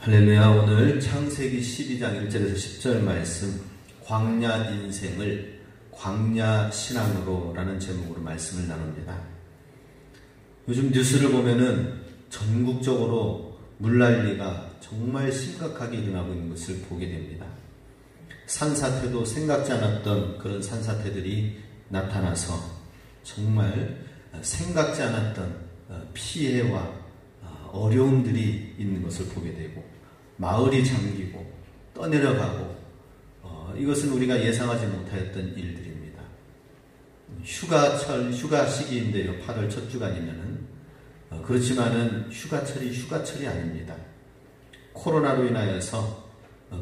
할렐루야. 오늘 창세기 12장 1절에서 10절 말씀, 광야 인생을 광야 신앙으로 라는 제목으로 말씀을 나눕니다. 요즘 뉴스를 보면은 전국적으로 물난리가 정말 심각하게 일어나고 있는 것을 보게 됩니다. 산사태도 생각지 않았던 그런 산사태들이 나타나서 정말 생각지 않았던 피해와 어려움들이 있는 것을 보게 되고, 마을이 잠기고 떠내려가고, 이것은 우리가 예상하지 못하였던 일들입니다. 휴가 시기인데요. 8월 첫 주간이면은 그렇지만은 휴가철이 아닙니다. 코로나로 인하여서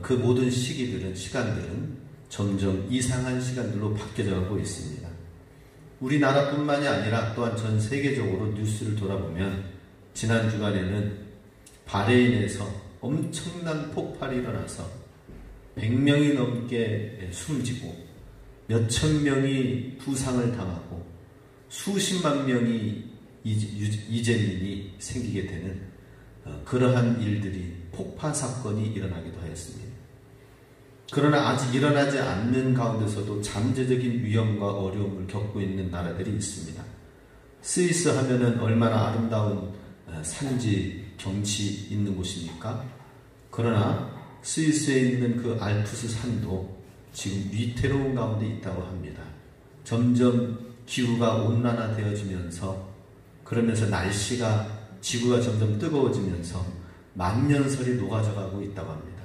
그 모든 시간들은 점점 이상한 시간들로 바뀌어져 가고 있습니다. 우리나라뿐만이 아니라 또한 전 세계적으로 뉴스를 돌아보면 지난 주간에는 바레인에서 엄청난 폭발이 일어나서 100명이 넘게 숨지고 몇천 명이 부상을 당하고 수십만 명이 이재민이 생기게 되는 그러한 일들이, 폭파 사건이 일어나기도 하였습니다. 그러나 아직 일어나지 않는 가운데서도 잠재적인 위험과 어려움을 겪고 있는 나라들이 있습니다. 스위스 하면은 얼마나 아름다운 산지 경치 있는 곳입니까? 그러나 스위스에 있는 그 알프스 산도 지금 위태로운 가운데 있다고 합니다. 점점 기후가 온난화되어지면서, 그러면서 지구가 점점 뜨거워지면서 만년설이 녹아져가고 있다고 합니다.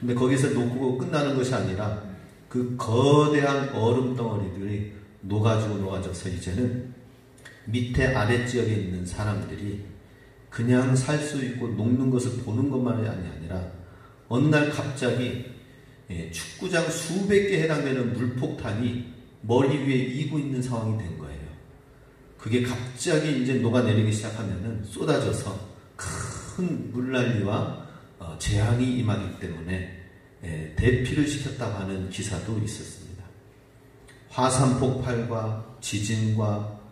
근데 거기서 녹고 끝나는 것이 아니라 그 거대한 얼음 덩어리들이 녹아져서 이제는 밑에 아래 지역에 있는 사람들이 그냥 살 수 있고 녹는 것을 보는 것만이 아니라 어느 날 갑자기 축구장 수백 개 해당되는 물폭탄이 머리 위에 이고 있는 상황이 된 거예요. 그게 갑자기 이제 녹아내리기 시작하면은 쏟아져서 큰 물난리와 재앙이 임하기 때문에 대피를 시켰다고 하는 기사도 있었습니다. 화산 폭발과 지진과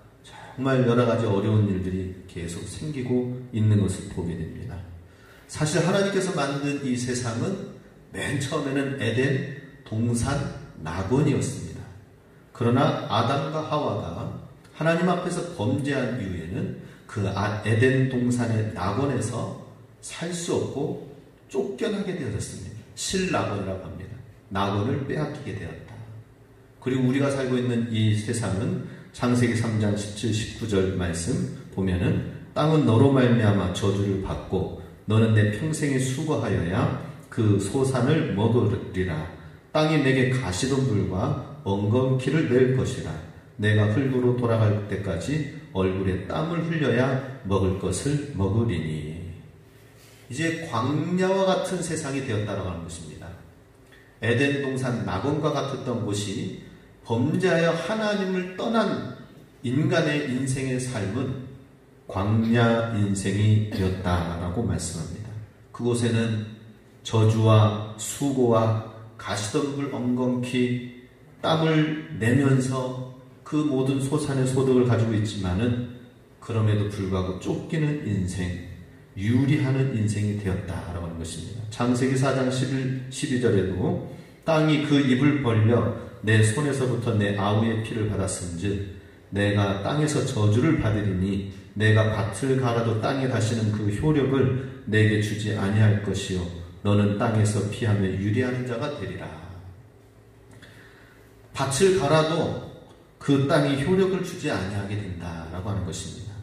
정말 여러 가지 어려운 일들이 계속 생기고 있는 것을 보게 됩니다. 사실 하나님께서 만든 이 세상은 맨 처음에는 에덴 동산 낙원이었습니다. 그러나 아담과 하와가 하나님 앞에서 범죄한 이후에는 그 에덴 동산의 낙원에서 살 수 없고 쫓겨나게 되어졌습니다. 실낙원이라고 합니다. 낙원을 빼앗기게 되었다. 그리고 우리가 살고 있는 이 세상은 창세기 3장 17, 19절 말씀 보면은 땅은 너로 말미암아 저주를 받고 너는 내 평생에 수고하여야 그 소산을 먹으리라. 땅이 내게 가시덤불과 엉겅퀴를 낼 것이라. 내가 흙으로 돌아갈 때까지 얼굴에 땀을 흘려야 먹을 것을 먹으리니. 이제 광야와 같은 세상이 되었다라고 하는 것입니다. 에덴 동산 낙원과 같았던 곳이 범죄하여 하나님을 떠난 인간의 인생의 삶은 광야 인생이 되었다라고 말씀합니다. 그곳에는 저주와 수고와 가시덤불 엉겅퀴 땀을 내면서 그 모든 소산의 소득을 가지고 있지만은 그럼에도 불구하고 쫓기는 인생, 유리하는 인생이 되었다라고 하는 것입니다. 창세기 4장 12절에도 땅이 그 입을 벌려 내 손에서부터 내 아우의 피를 받았은즉 내가 땅에서 저주를 받으리니 내가 밭을 갈아도 땅에 다시는 그 효력을 내게 주지 아니할 것이요 너는 땅에서 피하며 유리하는 자가 되리라. 밭을 갈아도 그 땅이 효력을 주지 아니하게 된다라고 하는 것입니다.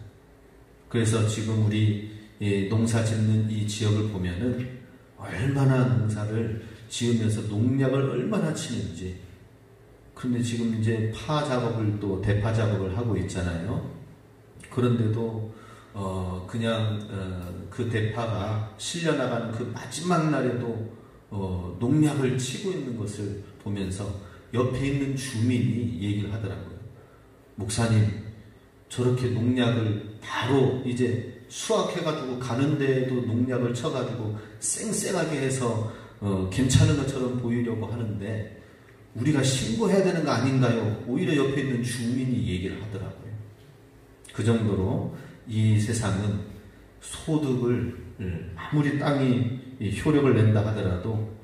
그래서 지금 우리 농사 짓는 이 지역을 보면은 얼마나 농사를 지으면서 농약을 얼마나 치는지. 그런데 지금 이제 대파 작업을 하고 있잖아요. 그런데도 그 대파가 실려나가는 그 마지막 날에도 농약을 치고 있는 것을 보면서 옆에 있는 주민이 얘기를 하더라고요. 목사님, 저렇게 농약을 바로 이제 수확해가지고 가는데도 농약을 쳐가지고 쌩쌩하게 해서 괜찮은 것처럼 보이려고 하는데 우리가 신고해야 되는 거 아닌가요? 오히려 옆에 있는 주민이 얘기를 하더라고요. 그 정도로 이 세상은 소득을 아무리 땅이 이 효력을 낸다 하더라도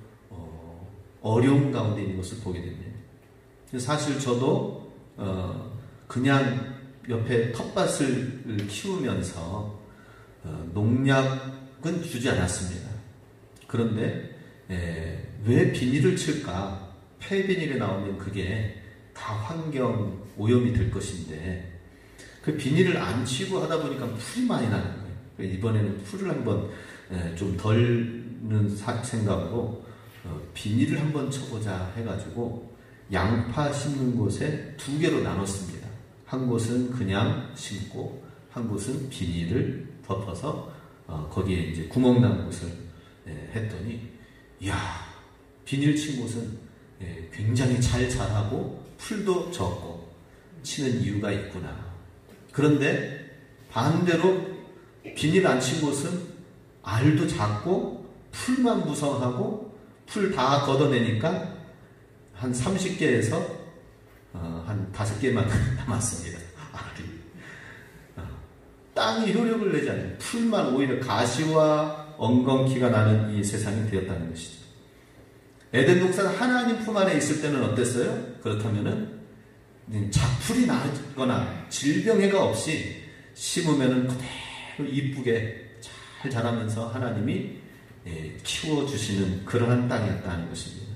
어려운 가운데 있는 것을 보게 됩니다. 사실 저도 그냥 옆에 텃밭을 키우면서 농약은 주지 않았습니다. 그런데 왜 비닐을 칠까? 폐비닐이 나오면 그게 다 환경 오염이 될 것인데 그 비닐을 안 치고 하다 보니까 풀이 많이 나는 거예요. 이번에는 풀을 한번 좀 덜는 생각으로 비닐을 한번 쳐보자 해가지고 양파 심는 곳에 두 개로 나눴습니다. 한 곳은 그냥 심고 한 곳은 비닐을 덮어서 거기에 이제 구멍 난 곳을 했더니 이야, 비닐 친 곳은 굉장히 잘 자라고 풀도 적고 치는 이유가 있구나. 그런데 반대로 비닐 안 친 곳은 알도 작고 풀만 무성하고 풀 다 걷어내니까 한 30개에서 한 5개만 남았습니다. 알이. 땅이 효력을 내지 않아요. 풀만 오히려 가시와 엉겅퀴가 나는 이 세상이 되었다는 것이죠. 에덴 동산 하나님 품 안에 있을 때는 어땠어요? 그렇다면은 작풀이 나거나 질병해가 없이 심으면은 그대로 이쁘게 잘 자라면서 하나님이 키워주시는 그러한 땅이었다는 것입니다.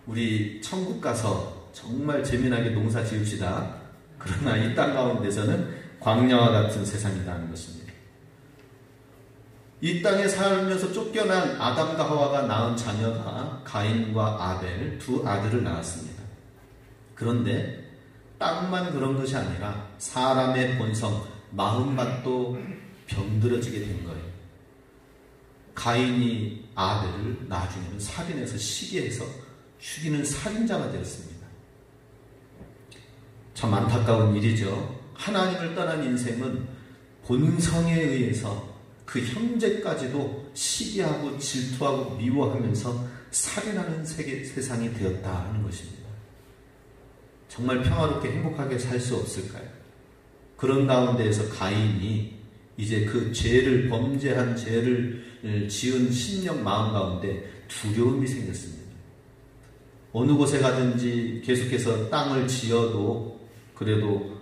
우리 천국 가서 정말 재미나게 농사 지읍시다. 그러나 이 땅 가운데서는 광야와 같은 세상이라는 것입니다. 이 땅에 살면서 쫓겨난 아담과 하와가 낳은 자녀가 가인과 아벨 두 아들을 낳았습니다. 그런데 땅만 그런 것이 아니라 사람의 본성, 마음밭도 병들어지게 된 거예요. 가인이 아벨을 나중에는 살인해서 시기해서 죽이는 살인자가 되었습니다. 참 안타까운 일이죠. 하나님을 떠난 인생은 본성에 의해서 그 형제까지도 시기하고 질투하고 미워하면서 살인하는 세상이 되었다 하는 것입니다. 정말 평화롭게 행복하게 살 수 없을까요? 그런 가운데에서 가인이 이제 그 죄를 범죄한 죄를 지은 심령 마음 가운데 두려움이 생겼습니다. 어느 곳에 가든지 계속해서 땅을 지어도 그래도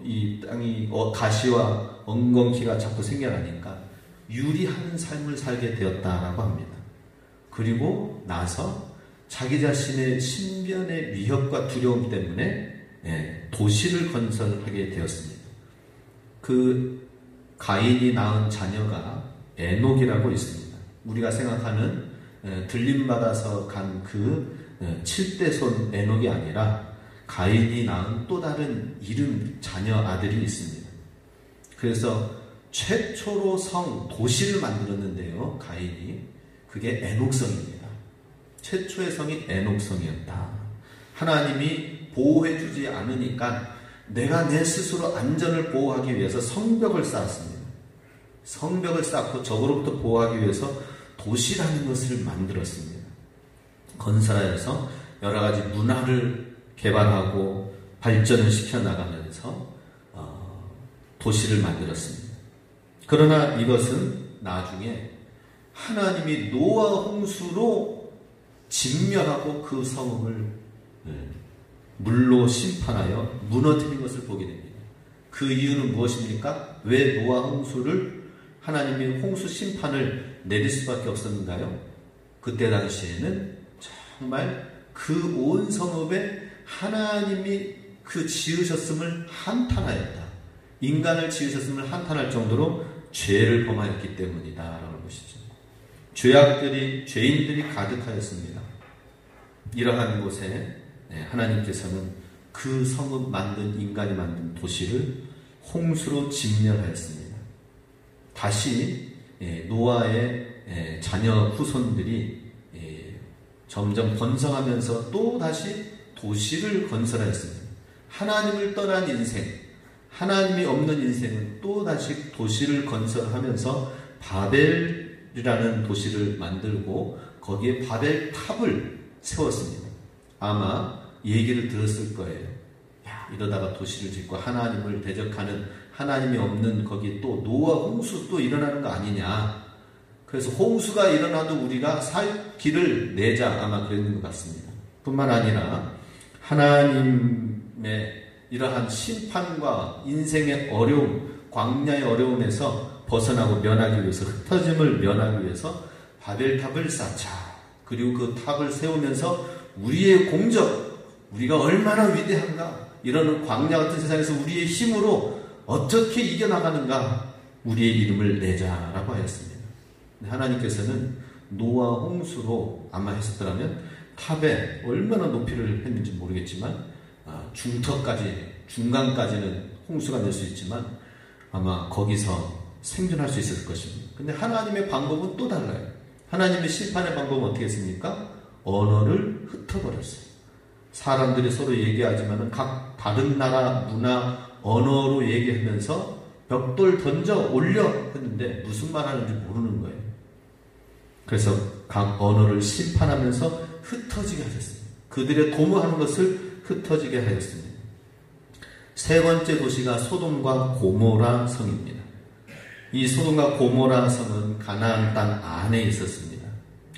이 땅이 가시와 엉겅퀴가 자꾸 생겨나니까 유리하는 삶을 살게 되었다라고 합니다. 그리고 나서 자기 자신의 신변의 위협과 두려움 때문에 도시를 건설하게 되었습니다. 그 가인이 낳은 자녀가 에녹이라고 있습니다. 우리가 생각하는 들림받아서 간 그 7대손 에녹이 아니라 가인이 낳은 또 다른 이름 자녀 아들이 있습니다. 그래서 최초로 도시를 만들었는데요. 가인이 그게 에녹성입니다. 최초의 성이 에녹성이었다. 하나님이 보호해주지 않으니까 내가 내 스스로 안전을 보호하기 위해서 성벽을 쌓았습니다. 성벽을 쌓고 적으로부터 보호하기 위해서 도시라는 것을 만들었습니다. 건설하여서 여러 가지 문화를 개발하고 발전을 시켜나가면서 도시를 만들었습니다. 그러나 이것은 나중에 하나님이 노아 홍수로 진멸하고 그 성읍을 물로 심판하여 무너뜨린 것을 보게 됩니다. 그 이유는 무엇입니까? 왜 노아 홍수를 하나님이 홍수 심판을 내릴 수밖에 없었는가요? 그때 당시에는 정말 그 온 성읍에 하나님이 그 지으셨음을 한탄하였다. 인간을 지으셨음을 한탄할 정도로 죄를 범하였기 때문이다 라는 것이죠. 죄인들이 가득하였습니다. 이러한 곳에 하나님께서는 그 성읍 만든 인간이 만든 도시를 홍수로 진멸하였습니다. 다시 노아의 자녀 후손들이 점점 번성하면서 또 다시 도시를 건설하였습니다. 하나님을 떠난 인생, 하나님이 없는 인생은 또 다시 도시를 건설하면서 바벨이라는 도시를 만들고 거기에 바벨 탑을 세웠습니다. 아마 얘기를 들었을 거예요. 야, 이러다가 도시를 짓고 하나님을 대적하는 하나님이 없는 거기 또 노아 홍수 또 일어나는 거 아니냐. 그래서 홍수가 일어나도 우리가 살 길을 내자, 아마 그랬는 것 같습니다. 뿐만 아니라 하나님의 이러한 심판과 인생의 어려움, 광야의 어려움에서 벗어나고 면하기 위해서, 흩어짐을 면하기 위해서 바벨탑을 쌓자. 그리고 그 탑을 세우면서 우리의 공적, 우리가 얼마나 위대한가, 이런 광야 같은 세상에서 우리의 힘으로 어떻게 이겨나가는가, 우리의 이름을 내자라고 하였습니다. 하나님께서는 노아 홍수로 아마 했었더라면 탑에 얼마나 높이를 했는지 모르겠지만 중턱까지, 중간까지는 홍수가 될 수 있지만 아마 거기서 생존할 수 있을 것입니다. 근데 하나님의 방법은 또 달라요. 하나님의 심판의 방법은 어떻게 했습니까? 언어를 흩어버렸어요. 사람들이 서로 얘기하지만 각 다른 나라 문화 언어로 얘기하면서 벽돌 던져 올려 했는데 무슨 말 하는지 모르는 거예요. 그래서 각 언어를 심판하면서 흩어지게 하셨습니다. 그들의 도모하는 것을 흩어지게 하였습니다. 세 번째 도시가 소돔과 고모라 성입니다. 이 소돔과 고모라 성은 가나안 땅 안에 있었습니다.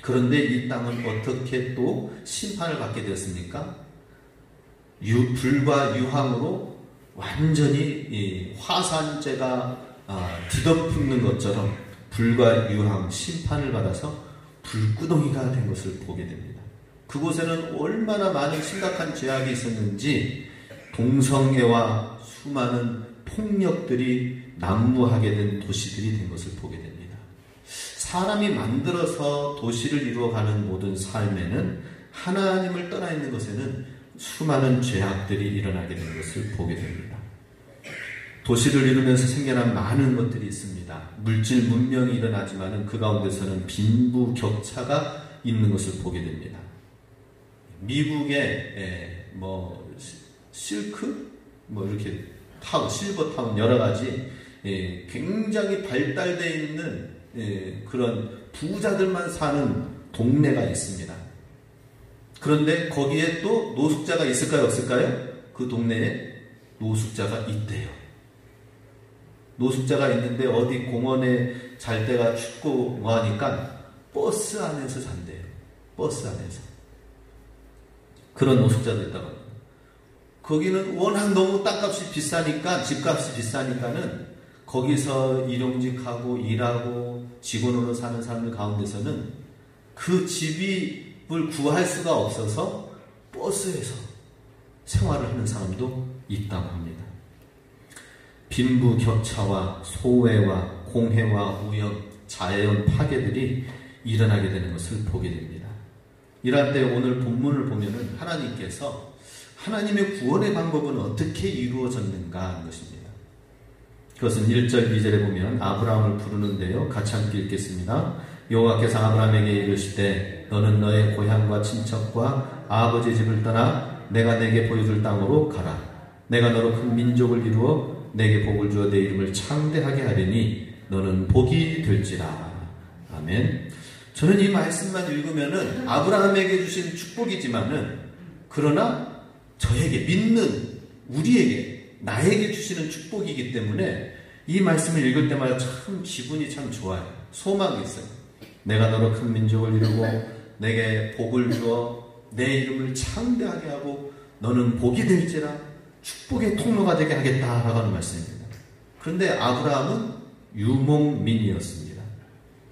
그런데 이 땅은 어떻게 또 심판을 받게 되었습니까? 불과 유황으로 완전히 화산재가 뒤덮는 것처럼 불과 유황, 심판을 받아서 불구덩이가 된 것을 보게 됩니다. 그곳에는 얼마나 많은 심각한 죄악이 있었는지 동성애와 수많은 폭력들이 난무하게 된 도시들이 된 것을 보게 됩니다. 사람이 만들어서 도시를 이루어가는 모든 삶에는, 하나님을 떠나 있는 것에는 수많은 죄악들이 일어나게 되는 것을 보게 됩니다. 도시를 이루면서 생겨난 많은 것들이 있습니다. 물질 문명이 일어나지만 그 가운데서는 빈부격차가 있는 것을 보게 됩니다. 미국의 실크 이렇게 타운, 실버 타운, 여러 가지 굉장히 발달되어 있는 그런 부자들만 사는 동네가 있습니다. 그런데 거기에 또 노숙자가 있을까요, 없을까요? 그 동네에 노숙자가 있대요. 노숙자가 있는데 어디 공원에 잘 때가 춥고 뭐하니까 버스 안에서 잔대요. 버스 안에서. 그런 노숙자도 있다고 합니다. 거기는 워낙 너무 땅값이 비싸니까, 집값이 비싸니까는 거기서 일용직하고 일하고 직원으로 사는 사람들 가운데서는 그 집을 구할 수가 없어서 버스에서 생활을 하는 사람도 있다고 합니다. 빈부격차와 소외와 공해와 오염, 자연 파괴들이 일어나게 되는 것을 보게 됩니다. 이럴 때 오늘 본문을 보면은 하나님께서 하나님의 구원의 방법은 어떻게 이루어졌는가 하는 것입니다. 그것은 1절, 2절에 보면 아브라함을 부르는데요. 같이 함께 읽겠습니다. 여호와께서 아브라함에게 이르시되 너는 너의 고향과 친척과 아버지 집을 떠나 내가 내게 보여줄 땅으로 가라. 내가 너로 큰 민족을 이루어 내게 복을 주어 내 이름을 창대하게 하리니 너는 복이 될지라. 아멘. 저는 이 말씀만 읽으면은 아브라함에게 주신 축복이지만은, 그러나 저에게, 믿는 우리에게, 나에게 주시는 축복이기 때문에 이 말씀을 읽을 때마다 참 기분이 참 좋아요. 소망이 있어요. 내가 너로 큰 민족을 이루고 내게 복을 주어 내 이름을 창대하게 하고 너는 복이 될지라, 축복의 통로가 되게 하겠다라고 하는 말씀입니다. 그런데 아브라함은 유목민이었습니다.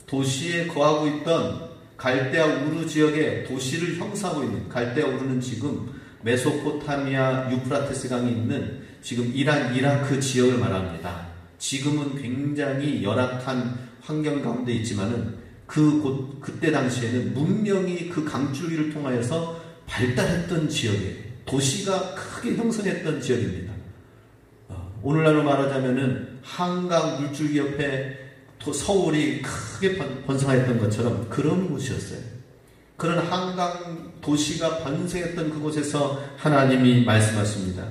도시에 거하고 있던 갈대아 우르 지역에 도시를 형성하고 있는, 갈대아 우르는 지금 메소포타미아 유프라테스 강이 있는 지금 이란, 이라크 지역을 말합니다. 지금은 굉장히 열악한 환경 가운데 있지만은 그때 당시에는 문명이 그 강줄기를 통하여서 발달했던 지역이에요. 도시가 크게 형성했던 지역입니다. 오늘날로 말하자면은 한강 물줄기 옆에 서울이 크게 번성했던 것처럼 그런 곳이었어요. 그런 한강 도시가 번성했던 그곳에서 하나님이 말씀하십니다.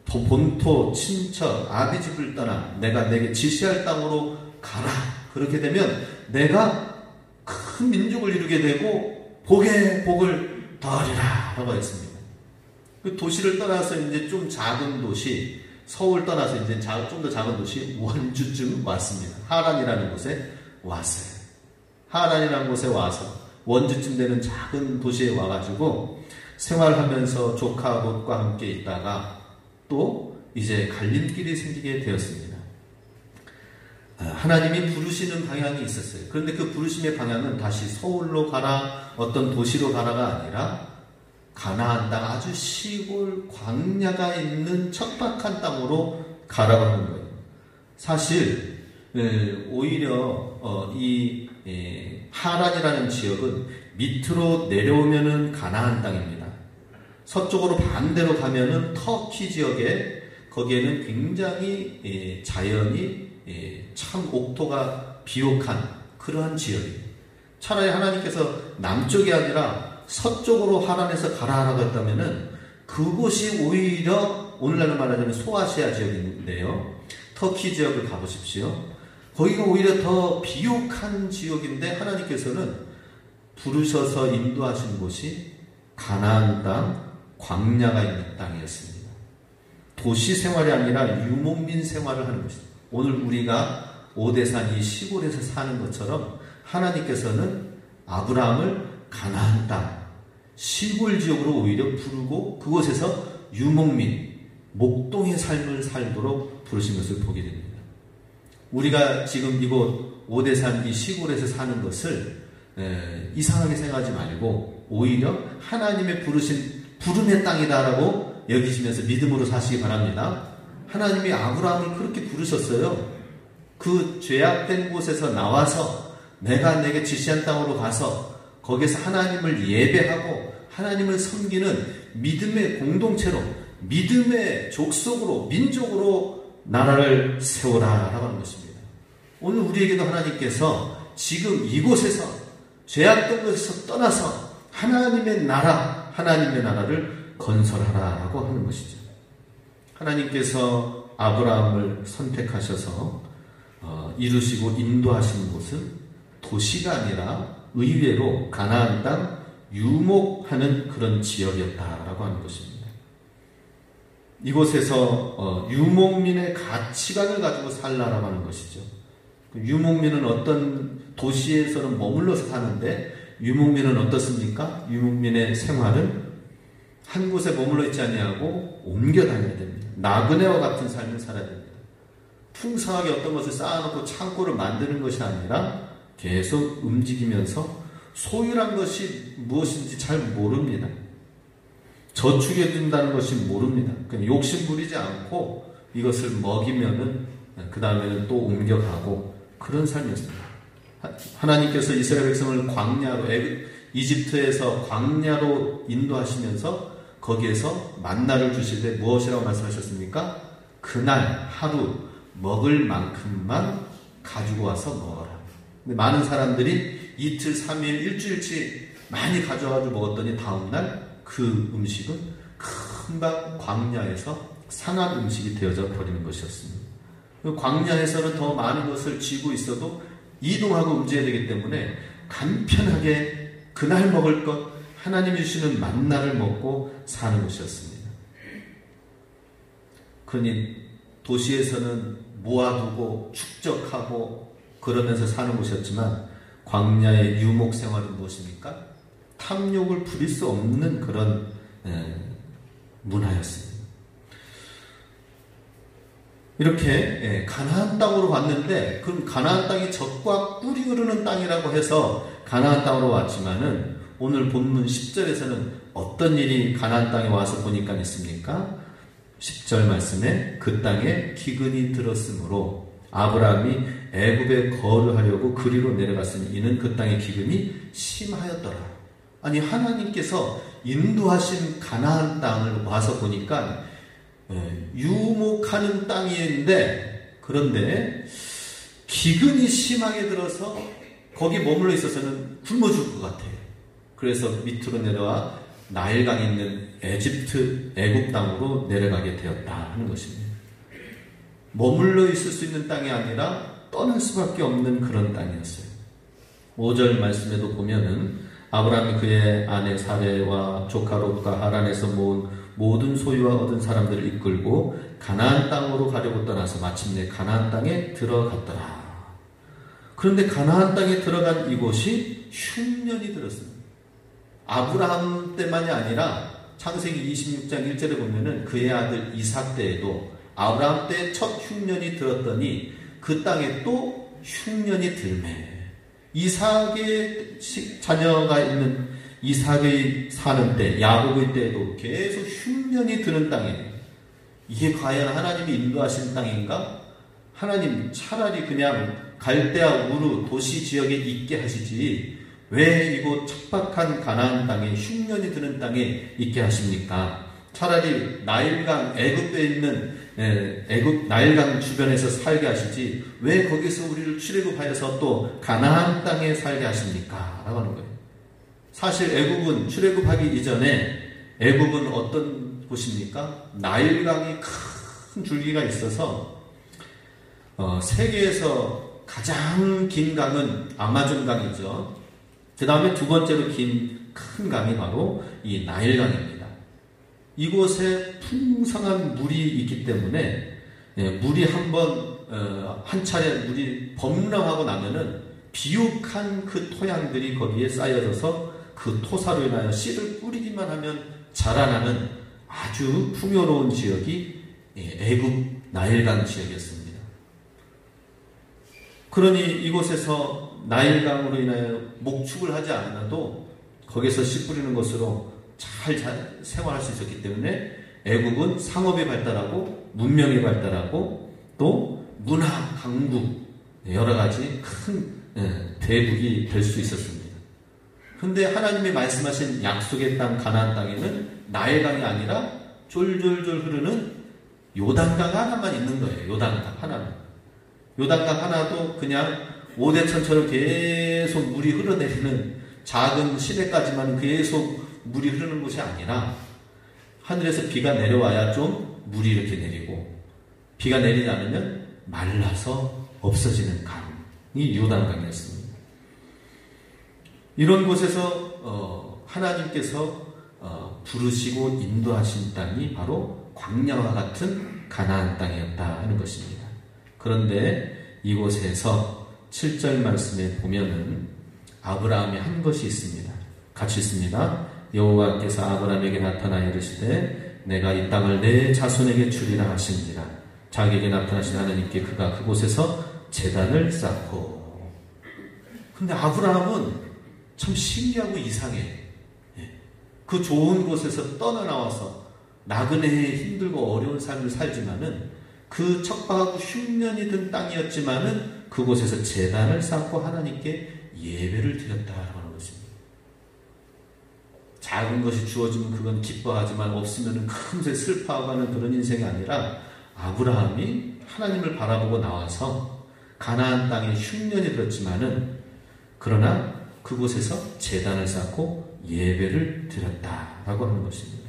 본토, 친척, 아비 집을 떠나 내가 내게 지시할 땅으로 가라. 그렇게 되면 내가 큰 민족을 이루게 되고 복에 복을 더하리라 라고 했습니다. 그 도시를 떠나서 이제 좀 작은 도시, 서울 떠나서 이제 좀 더 작은 도시 원주쯤 왔습니다. 하란이라는 곳에 왔어요. 하란이라는 곳에 와서 원주쯤 되는 작은 도시에 와가지고 생활하면서 조카 롯과 함께 있다가 또 이제 갈림길이 생기게 되었습니다. 하나님이 부르시는 방향이 있었어요. 그런데 그 부르심의 방향은 다시 서울로 가라, 어떤 도시로 가라가 아니라 가나안 땅, 아주 시골 광야가 있는 척박한 땅으로 가라고 하는 거예요. 사실 오히려 이 하란이라는 지역은 밑으로 내려오면은 가나안 땅입니다. 서쪽으로 반대로 가면은 터키 지역에, 거기에는 굉장히 자연이 참 옥토가 비옥한 그러한 지역이에요. 차라리 하나님께서 남쪽이 아니라 서쪽으로 하란에서 가라라고 했다면은 그곳이 오히려 오늘날로 말하자면 소아시아 지역인데요, 터키 지역을 가보십시오. 거기가 오히려 더 비옥한 지역인데 하나님께서는 부르셔서 인도하신 곳이 가나안 땅, 광야가 있는 땅이었습니다. 도시 생활이 아니라 유목민 생활을 하는 것입니다. 오늘 우리가 오대산 이 시골에서 사는 것처럼 하나님께서는 아브라함을 가나안 땅, 시골 지역으로 오히려 부르고 그곳에서 유목민, 목동의 삶을 살도록 부르신 것을 보게 됩니다. 우리가 지금 이곳 오대산 이 시골에서 사는 것을 이상하게 생각하지 말고 오히려 하나님의 부르신 부름의 땅이다라고 여기시면서 믿음으로 사시기 바랍니다. 하나님이 아브라함을 그렇게 부르셨어요. 그 죄악된 곳에서 나와서 내가 내게 지시한 땅으로 가서 거기서 하나님을 예배하고 하나님을 섬기는 믿음의 공동체로, 믿음의 족속으로, 민족으로 나라를 세우라라고 하는 것입니다. 오늘 우리에게도 하나님께서 지금 이곳에서 죄악된 곳에서 떠나서 하나님의 나라, 하나님의 나라를 건설하라라고 하는 것이죠. 하나님께서 아브라함을 선택하셔서 이루시고 인도하시는 곳은 도시가 아니라 의외로 가나안 땅 유목하는 그런 지역이었다라고 하는 것입니다. 이곳에서 유목민의 가치관을 가지고 살라라고 하는 것이죠. 유목민은 어떤 도시에서는 머물러서 사는데 유목민은 어떻습니까? 유목민의 생활은 한 곳에 머물러 있지 아니하고 옮겨 다녀야 됩니다. 나그네와 같은 삶을 살아야 됩니다. 풍성하게 어떤 것을 쌓아놓고 창고를 만드는 것이 아니라 계속 움직이면서 소유란 것이 무엇인지 잘 모릅니다. 저축해 둔다는 것이 모릅니다. 그냥 욕심 부리지 않고 이것을 먹이면은 그 다음에는 또 옮겨가고 그런 삶이었습니다. 하나님께서 이스라엘 백성을 광야로, 이집트에서 광야로 인도하시면서 거기에서 만나를 주실 때 무엇이라고 말씀하셨습니까? 그날 하루 먹을 만큼만 가지고 와서 먹어라. 근데 많은 사람들이 이틀, 3일, 일주일치 많이 가져와가지고 먹었더니 다음날 그 음식은 금방 광야에서 상한 음식이 되어져 버리는 것이었습니다. 광야에서는 더 많은 것을 쥐고 있어도 이동하고 움직여야 되기 때문에 간편하게 그날 먹을 것, 하나님이 주시는 만나를 먹고 사는 것이었습니다. 그러니 도시에서는 모아두고 축적하고 그러면서 사는 곳이었지만 광야의 유목 생활은 무엇입니까? 탐욕을 부릴 수 없는 그런 문화였습니다. 이렇게 가나안 땅으로 왔는데, 그럼 가나안 땅이 젖과 꿀이 흐르는 땅이라고 해서 가나안 땅으로 왔지만은 오늘 본문 10절에서는 어떤 일이 가나안 땅에 와서 보니까 있습니까? 10절 말씀에 그 땅에 기근이 들었으므로 아브라함이 애굽에 거류하려고 그리로 내려갔으니 이는 그 땅의 기근이 심하였더라. 아니, 하나님께서 인도하신 가나안 땅을 와서 보니까 유목하는 땅인데, 그런데 기근이 심하게 들어서 거기 머물러 있어서는 굶어 죽을 것 같아요. 그래서 밑으로 내려와 나일강이 있는 애굽 땅으로 내려가게 되었다 하는 것입니다. 머물러 있을 수 있는 땅이 아니라 떠날 수밖에 없는 그런 땅이었어요. 5절 말씀에도 보면은 아브라함이 그의 아내 사레와 조카 롯과 하란에서 모은 모든 소유와 얻은 사람들을 이끌고 가나안 땅으로 가려고 떠나서 마침내 가나안 땅에 들어갔더라. 그런데 가나안 땅에 들어간 이곳이 흉년이 들었습니다. 아브라함 때만이 아니라 창세기 26장 1절에 보면은 그의 아들 이삭 때에도 아브라함 때 첫 흉년이 들었더니 그 땅에 또 흉년이 들매. 이삭의 자녀가 있는 이삭의 사는 때, 야곱의 때에도 계속 흉년이 드는 땅이에요. 이게 과연 하나님이 인도하신 땅인가? 하나님 차라리 그냥 갈대아 우르 도시 지역에 있게 하시지 왜 이곳 척박한 가나안 땅에 흉년이 드는 땅에 있게 하십니까? 차라리 나일강 애굽에 있는 애굽 나일강 주변에서 살게 하시지 왜 거기서 우리를 출애굽하여서 또 가나안 땅에 살게 하십니까? 라고 하는 거예요. 사실 애굽은 출애굽하기 이전에 애굽은 어떤 곳입니까? 나일강이 큰 줄기가 있어서 세계에서 가장 긴 강은 아마존 강이죠. 그 다음에 두 번째로 긴 큰 강이 바로 이 나일강입니다. 이곳에 풍성한 물이 있기 때문에 물이 한 차례 물이 범람하고 나면은 비옥한 그 토양들이 거기에 쌓여져서 그 토사로 인하여 씨를 뿌리기만 하면 자라나는 아주 풍요로운 지역이 애굽 나일강 지역이었습니다. 그러니 이곳에서 나일강으로 인하여 목축을 하지 않아도 거기서 씨 뿌리는 것으로 잘 생활할 수 있었기 때문에 애굽은 상업이 발달하고 문명이 발달하고 또 문화, 강국 여러 가지 큰 대국이 될 수 있었습니다. 그런데 하나님이 말씀하신 약속의 땅 가나안 땅에는 나일강이 아니라 졸졸졸 흐르는 요단강 하나만 있는 거예요. 요단강 하나만. 요단강 하나도 그냥 오대천처럼 계속 물이 흘러내리는 작은 시내까지만 계속 물이 흐르는 곳이 아니라 하늘에서 비가 내려와야 좀 물이 이렇게 내리고 비가 내리지 않으면 말라서 없어지는 강이 요단강이었습니다. 이런 곳에서 하나님께서 부르시고 인도하신 땅이 바로 광야와 같은 가나안 땅이었다 하는 것입니다. 그런데 이곳에서 7절 말씀에 보면은 아브라함이 한 것이 있습니다. 같이 있습니다. 여호와께서 아브라함에게 나타나 이르시되 내가 이 땅을 내 자손에게 주리라 하신지라. 자기에게 나타나신 하나님께 그가 그곳에서 제단을 쌓고. 근데 아브라함은 참 신기하고 이상해. 그 좋은 곳에서 떠나나와서 나그네의 힘들고 어려운 삶을 살지만은 그 척박하고 흉년이 든 땅이었지만은 그곳에서 제단을 쌓고 하나님께 예배를 드렸다라고 하는 것입니다. 작은 것이 주어지면 그건 기뻐하지만 없으면 금세 슬퍼하는 그런 인생이 아니라 아브라함이 하나님을 바라보고 나와서 가나안 땅에 흉년이 들었지만은 그러나 그곳에서 제단을 쌓고 예배를 드렸다라고 하는 것입니다.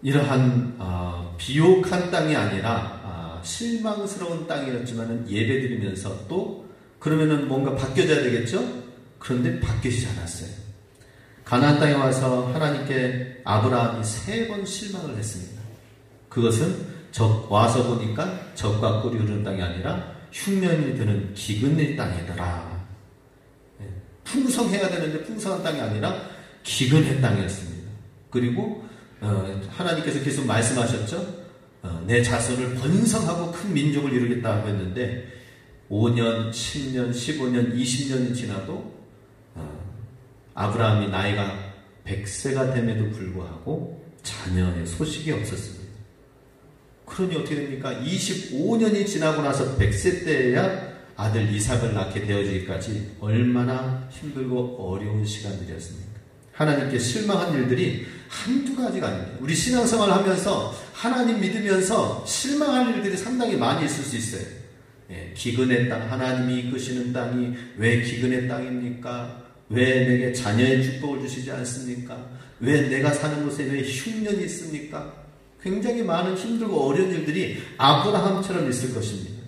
이러한 비옥한 땅이 아니라 실망스러운 땅이었지만 예배드리면서 또 그러면은 뭔가 바뀌어져야 되겠죠? 그런데 바뀌지 않았어요. 가나안 땅에 와서 하나님께 아브라함이 3번 실망을 했습니다. 그것은 와서 보니까 젖과 꿀이 흐르는 땅이 아니라 흉년이 드는 기근의 땅이더라. 풍성해야 되는데 풍성한 땅이 아니라 기근의 땅이었습니다. 그리고 하나님께서 계속 말씀하셨죠. 내 자손을 번성하고 큰 민족을 이루겠다고 했는데 5년, 10년, 15년, 20년이 지나도 아브라함이 나이가 100세가 됨에도 불구하고 자녀의 소식이 없었습니다. 그러니 어떻게 됩니까? 25년이 지나고 나서 100세 때에야 아들 이삭을 낳게 되어지기까지 얼마나 힘들고 어려운 시간들이었습니까? 하나님께 실망한 일들이 한두 가지가 아닙니다. 우리 신앙생활을 하면서 하나님 믿으면서 실망할 일들이 상당히 많이 있을 수 있어요. 기근의 땅, 하나님이 이끄시는 땅이 왜 기근의 땅입니까? 왜 내게 자녀의 축복을 주시지 않습니까? 왜 내가 사는 곳에 왜 흉년이 있습니까? 굉장히 많은 힘들고 어려운 일들이 아브라함처럼 있을 것입니다.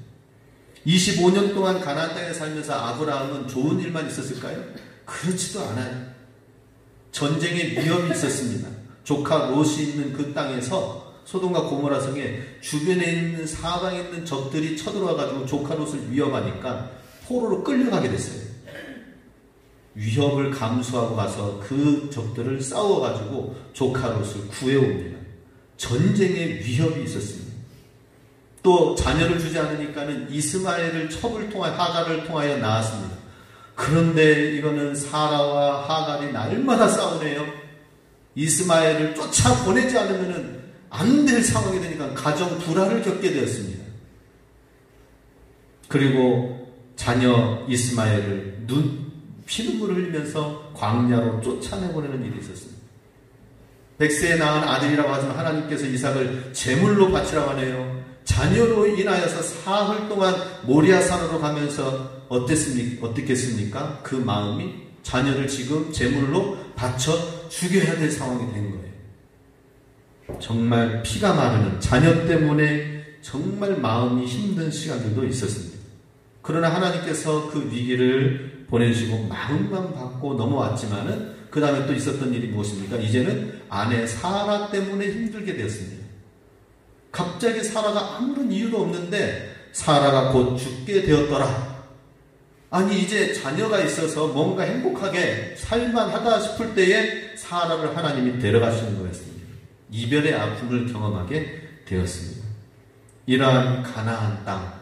25년 동안 가나안 땅에 살면서 아브라함은 좋은 일만 있었을까요? 그렇지도 않아요. 전쟁의 위험이 있었습니다. 조카 롯이 있는 그 땅에서 소돔과 고모라 성에 주변에 있는 사방에 있는 적들이 쳐들어와가지고 조카롯을 위협하니까 포로로 끌려가게 됐어요. 위협을 감수하고 가서 그 적들을 싸워가지고 조카롯을 구해옵니다. 전쟁의 위협이 있었습니다. 또 자녀를 주지 않으니까는 이스마엘을 첩을 통하여 하갈을 통하여 낳았습니다. 그런데 이거는 사라와 하갈이 날마다 싸우네요. 이스마엘을 쫓아보내지 않으면 안 될 상황이 되니까 가정 불화를 겪게 되었습니다. 그리고 자녀 이스마엘을 피눈물을 흘리면서 광야로 쫓아내보내는 일이 있었습니다. 100세에 낳은 아들이라고 하지만 하나님께서 이삭을 제물로 바치라고 하네요. 자녀로 인하여서 사흘 동안 모리아산으로 가면서 어떻겠습니까? 그 마음이 자녀를 지금 제물로 바쳐 죽여야 될 상황이 된 거예요. 정말 피가 마르는 자녀 때문에 정말 마음이 힘든 시간들도 있었습니다. 그러나 하나님께서 그 위기를 보내주시고 마음만 받고 넘어왔지만은 그 다음에 또 있었던 일이 무엇입니까? 이제는 아내 사라 때문에 힘들게 되었습니다. 갑자기 사라가 아무런 이유도 없는데 사라가 곧 죽게 되었더라. 아니 이제 자녀가 있어서 뭔가 행복하게 살만하다 싶을 때에 사라를 하나님이 데려가시는 거였습니다. 이별의 아픔을 경험하게 되었습니다. 이러한 가나안 땅,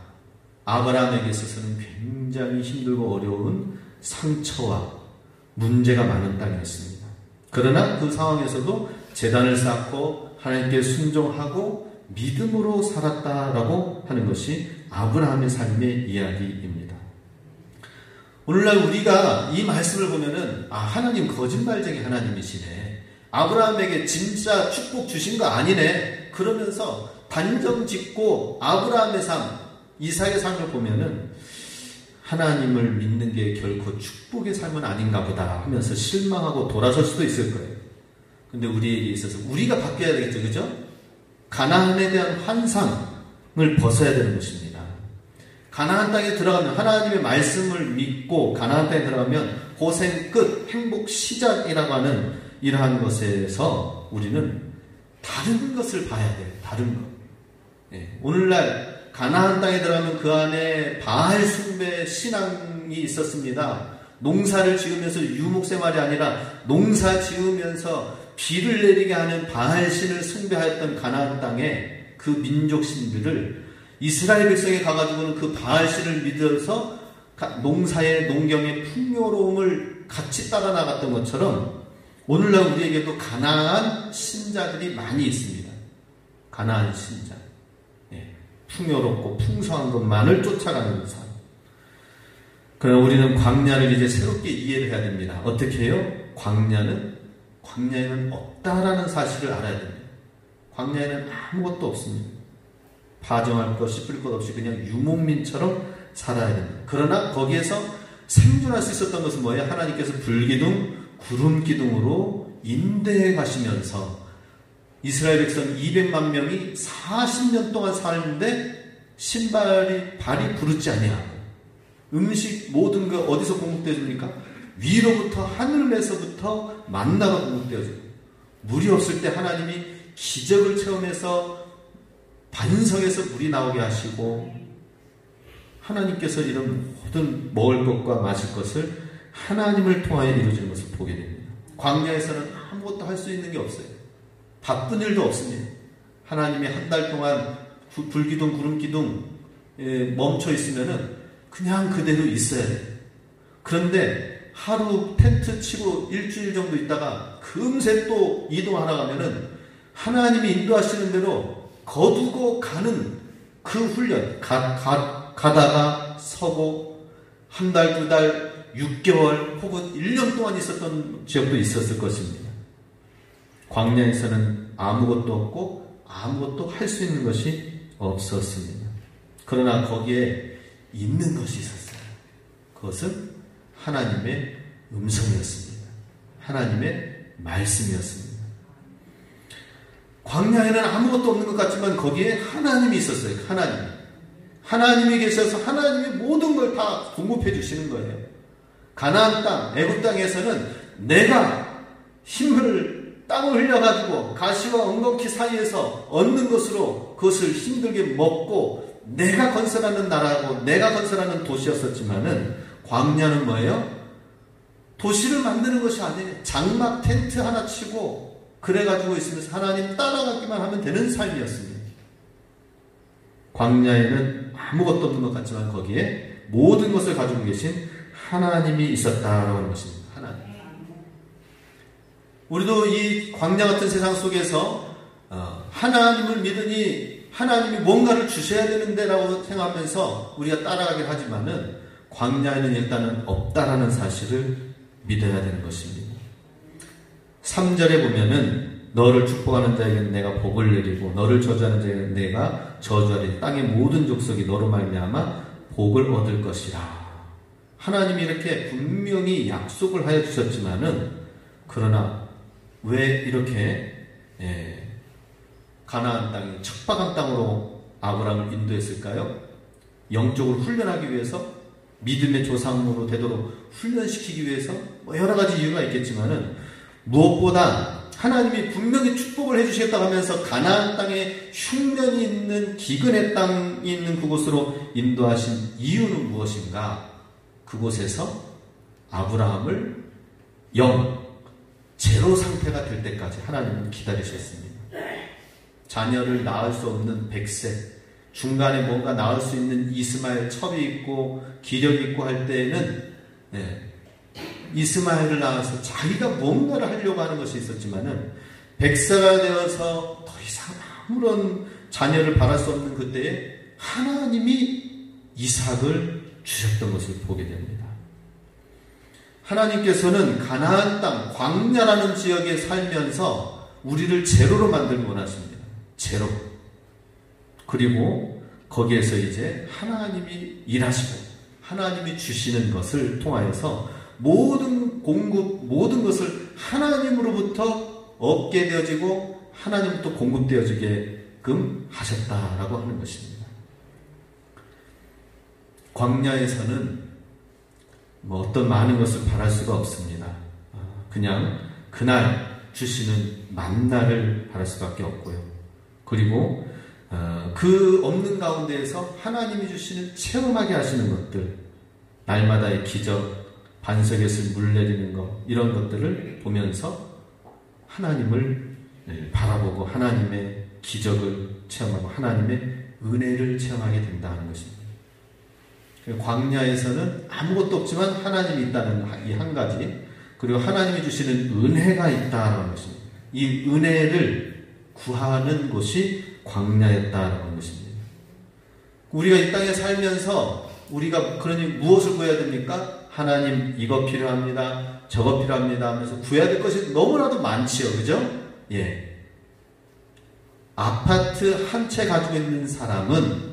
아브라함에게 있어서는 굉장히 힘들고 어려운 상처와 문제가 많은 땅이었습니다. 그러나 그 상황에서도 제단을 쌓고 하나님께 순종하고 믿음으로 살았다라고 하는 것이 아브라함의 삶의 이야기입니다. 오늘날 우리가 이 말씀을 보면은 하나님 거짓말쟁이 하나님이시네. 아브라함에게 진짜 축복 주신 거 아니네. 그러면서 단정 짓고 아브라함의 삶, 이삭의 삶을 보면은 하나님을 믿는 게 결코 축복의 삶은 아닌가 보다 하면서 실망하고 돌아설 수도 있을 거예요. 근데 우리에게 있어서 우리가 바뀌어야 되겠죠. 그죠? 가나안에 대한 환상을 벗어야 되는 것입니다. 가나안 땅에 들어가면 하나님의 말씀을 믿고 가나안 땅에 들어가면 고생 끝, 행복 시작이라고 하는 이러한 것에서 우리는 다른 것을 봐야 돼요. 다른 것. 오늘날 가나안 땅에 들어가면 그 안에 바알 숭배 신앙이 있었습니다. 농사를 지으면서 유목생활이 아니라 농사 지으면서 비를 내리게 하는 바알 신을 숭배하였던 가나안 땅에 그 민족 신들을 이스라엘 백성에 가가지고는 그 바알 신을 믿어서 농사의 농경의 풍요로움을 같이 따라 나갔던 것처럼 오늘날 우리에게도 가나안 신자들이 많이 있습니다. 가나안 신자. 풍요롭고 풍성한 것만을 쫓아가는 삶. 그러나 우리는 광야를 이제 새롭게 이해를 해야 됩니다. 어떻게 해요? 광야에는 없다라는 사실을 알아야 됩니다. 광야에는 아무것도 없습니다. 파종할 것, 씹을 것 없이 그냥 유목민처럼 살아야 됩니다. 그러나 거기에서 생존할 수 있었던 것은 뭐예요? 하나님께서 불기둥, 구름기둥으로 인도해 가시면서 이스라엘 백성 200만 명이 40년 동안 살는데 발이 부르지 아니하고 음식 모든 거 어디서 공급되어 줍니까? 위로부터 하늘에서부터 만나가 공급되어 줍니다. 물이 없을 때 하나님이 기적을 체험해서 반석에서 물이 나오게 하시고 하나님께서 이런 모든 먹을 것과 마실 것을 하나님을 통하여 이루어지는 것을 보게 됩니다. 광야에서는 아무것도 할 수 있는 게 없어요. 바쁜 일도 없습니다. 하나님이 한 달 동안 불기둥, 구름기둥 멈춰 있으면은 그냥 그대로 있어야 돼요. 그런데 하루 텐트 치고 일주일 정도 있다가 금세 또 이동하러 가면은 하나님이 인도하시는 대로 거두고 가는 그 훈련, 가다가 서고 한 달, 두 달, 6개월 혹은 1년 동안 있었던 지역도 있었을 것입니다. 광야에서는 아무것도 없고 아무것도 할 수 있는 것이 없었습니다. 그러나 거기에 있는 것이 있었어요. 그것은 하나님의 음성이었습니다. 하나님의 말씀이었습니다. 광야에는 아무것도 없는 것 같지만 거기에 하나님이 있었어요. 하나님이 계셔서 하나님의 모든 걸 다 공급해 주시는 거예요. 가나안 땅, 애굽 땅에서는 내가 힘을 땀을 흘려가지고 가시와 엉겅퀴 사이에서 얻는 것으로 그것을 힘들게 먹고 내가 건설하는 나라고 내가 건설하는 도시였었지만은 광야는 뭐예요? 도시를 만드는 것이 아니에요. 장막 텐트 하나 치고 그래가지고 있으면서 하나님 따라가기만 하면 되는 삶이었습니다. 광야에는 아무것도 없는 것 같지만 거기에 모든 것을 가지고 계신 하나님이 있었다라고 하는 것입니다. 하나님. 우리도 이 광야 같은 세상 속에서 하나님을 믿으니 하나님이 뭔가를 주셔야 되는데 라고 생각하면서 우리가 따라가긴 하지만은 광야에는 일단은 없다라는 사실을 믿어야 되는 것입니다. 3절에 보면은 너를 축복하는 자에게는 내가 복을 내리고 너를 저주하는 자에게는 내가 저주하리. 땅의 모든 족속이 너로 말미암아 복을 얻을 것이라. 하나님이 이렇게 분명히 약속을 하여 주셨지만은 그러나 왜 이렇게 가나안 땅이 척박한 땅으로 아브라함을 인도했을까요? 영적으로 훈련하기 위해서, 믿음의 조상으로 되도록 훈련시키기 위해서 여러 가지 이유가 있겠지만은 무엇보다 하나님이 분명히 축복을 해주시겠다고 하면서 가나안 땅에 흉년이 있는 기근의 땅이 있는 그곳으로 인도하신 이유는 무엇인가? 그곳에서 아브라함을 제로 상태가 될 때까지 하나님은 기다리셨습니다. 자녀를 낳을 수 없는 100세, 중간에 뭔가 낳을 수 있는 이스마엘 첩이 있고 기력이 있고 할 때에는 이스마엘을 낳아서 자기가 뭔가를 하려고 하는 것이 있었지만은 100세가 되어서 더 이상 아무런 자녀를 바랄 수 없는 그때에 하나님이 이삭을 주셨던 것을 보게 됩니다. 하나님께서는 가나안 땅, 광야라는 지역에 살면서 우리를 제로로 만들기 원하십니다. 제로. 그리고 거기에서 이제 하나님이 일하시고 하나님이 주시는 것을 통하여서 모든 공급, 모든 것을 하나님으로부터 얻게 되어지고 하나님부터 공급되어지게끔 하셨다라고 하는 것입니다. 광야에서는 어떤 많은 것을 바랄 수가 없습니다. 그냥 그날 주시는 만나를 바랄 수밖에 없고요. 그리고 그 없는 가운데에서 하나님이 주시는 체험하게 하시는 것들, 날마다의 기적, 반석에서 물 내리는 것, 이런 것들을 보면서 하나님을 바라보고 하나님의 기적을 체험하고 하나님의 은혜를 체험하게 된다는 것입니다. 광야에서는 아무것도 없지만 하나님이 있다는 이 한 가지, 그리고 하나님이 주시는 은혜가 있다는 것입니다. 이 은혜를 구하는 곳이 광야였다는 것입니다. 우리가 이 땅에 살면서 우리가 그러니 무엇을 구해야 됩니까? 하나님 이거 필요합니다, 저거 필요합니다 하면서 구해야 될 것이 너무나도 많지요. 그죠? 예. 아파트 한 채 가지고 있는 사람은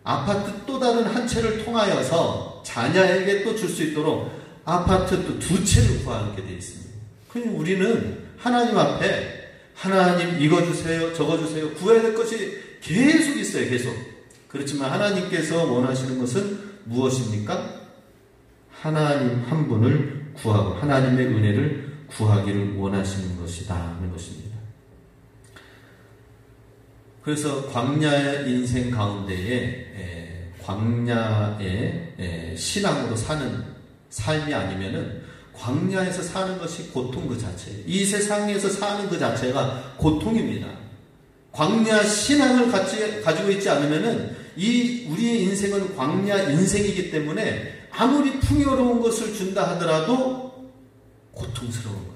아파트 또 다른 한 채를 통하여서 자녀에게 또 줄 수 있도록 아파트 또 두 채를 구하게 되어 있습니다. 그럼 우리는 하나님 앞에 하나님 이거 주세요, 저거 주세요, 구해야 될 것이 계속 있어요. 계속. 그렇지만 하나님께서 원하시는 것은 무엇입니까? 하나님 한 분을 구하고 하나님의 은혜를 구하기를 원하시는 것이다 하는 것입니다. 그래서 광야의 인생 가운데에 광야의 신앙으로 사는 삶이 아니면은 광야에서 사는 것이 고통 그 자체예요. 이 세상에서 사는 그 자체가 고통입니다. 광야 신앙을 가지고 있지 않으면은 우리의 인생은 광야 인생이기 때문에 아무리 풍요로운 것을 준다 하더라도 고통스러운 거예요.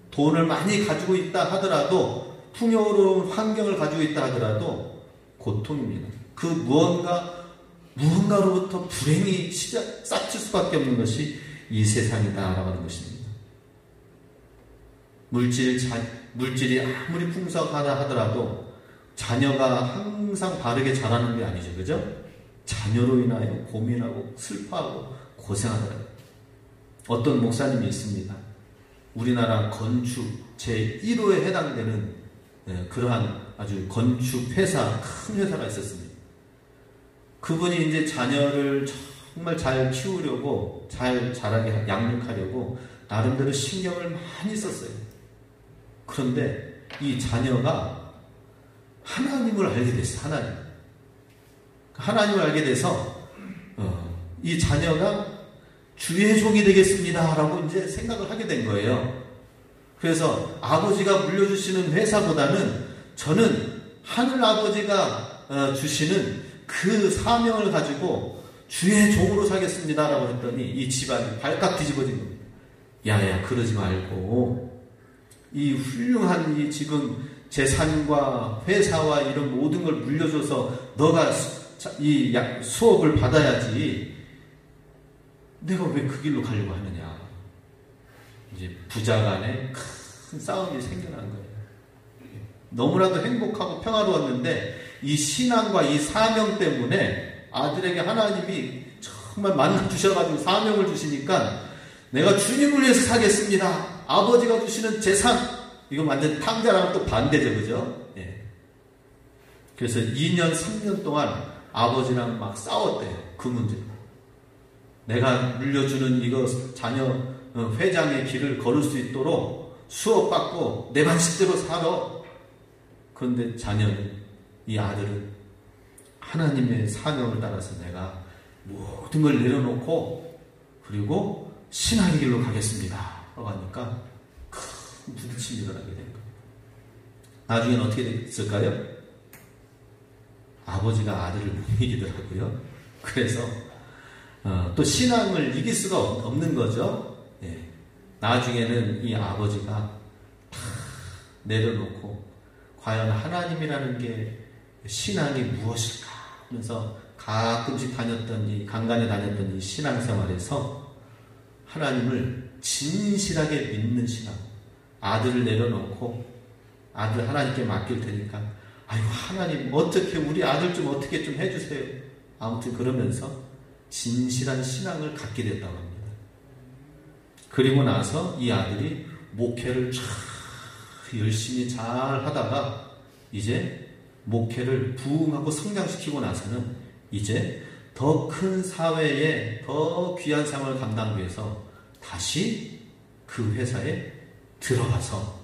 돈을 많이 가지고 있다 하더라도, 풍요로운 환경을 가지고 있다 하더라도 고통입니다. 그 무언가로부터 불행이 싹칠 수밖에 없는 것이 이 세상이다라고 하는 것입니다. 물질이 아무리 풍성하다 하더라도 자녀가 항상 바르게 자라는 게 아니죠. 그죠? 자녀로 인하여 고민하고 슬퍼하고 고생하더라고요. 어떤 목사님이 있습니다. 우리나라 건축 제1호에 해당되는 그러한 아주 건축 회사, 큰 회사가 있었습니다. 그분이 이제 자녀를 정말 잘 키우려고, 잘 자라게 양육하려고 나름대로 신경을 많이 썼어요. 그런데 이 자녀가 하나님을 알게 됐어. 하나님을 알게 돼서 이 자녀가 주의 종이 되겠습니다 라고 이제 생각을 하게 된 거예요. 그래서 아버지가 물려주시는 회사보다는 저는 하늘 아버지가 주시는 그 사명을 가지고 주의 종으로 살겠습니다 라고 했더니 이 집안이 발칵 뒤집어진 겁니다. 야야, 그러지 말고 이 훌륭한 이 지금 재산과 회사와 이런 모든 걸 물려줘서 너가 이 수업을 받아야지 내가 왜 그 길로 가려고 하느냐. 이제 부자 간에 큰 싸움이 생겨난 거예요. 너무나도 행복하고 평화로웠는데 이 신앙과 이 사명 때문에 아들에게 하나님이 정말 만나 주셔가지고 사명을 주시니까 내가 주님을 위해서 살겠습니다. 아버지가 주시는 재산, 이거 완전 탕자랑 또 반대죠, 그죠? 예. 그래서 2년, 3년 동안 아버지랑 막 싸웠대요. 그 문제로. 내가 물려주는 이거 자녀 회장의 길을 걸을 수 있도록 수업받고 내 방식대로 살아. 그런데 자녀는, 이 아들은 하나님의 사명을 따라서 내가 모든 걸 내려놓고 그리고 신앙의 길로 가겠습니다 라고 하니까 큰 부딪힘이 일어나게 된 거예요. 나중에는 어떻게 됐을까요? 아버지가 아들을 못 이기더라고요. 그래서 또 신앙을 이길 수가 없는 거죠. 예. 나중에는 이 아버지가 다 내려놓고 과연 하나님이라는 게 신앙이 무엇일까 하면서 가끔씩 간간히 다녔던 이 신앙생활에서 하나님을 진실하게 믿는 신앙, 아들을 내려놓고 아들 하나님께 맡길 테니까 아이고 하나님 어떻게 우리 아들 좀 어떻게 좀 해주세요. 아무튼 그러면서 진실한 신앙을 갖게 됐다고 합니다. 그리고 나서 이 아들이 목회를 참 열심히 잘 하다가 이제 목회를 부흥하고 성장시키고 나서는 이제 더 큰 사회에 더 귀한 삶을 감당하기 위해서 다시 그 회사에 들어가서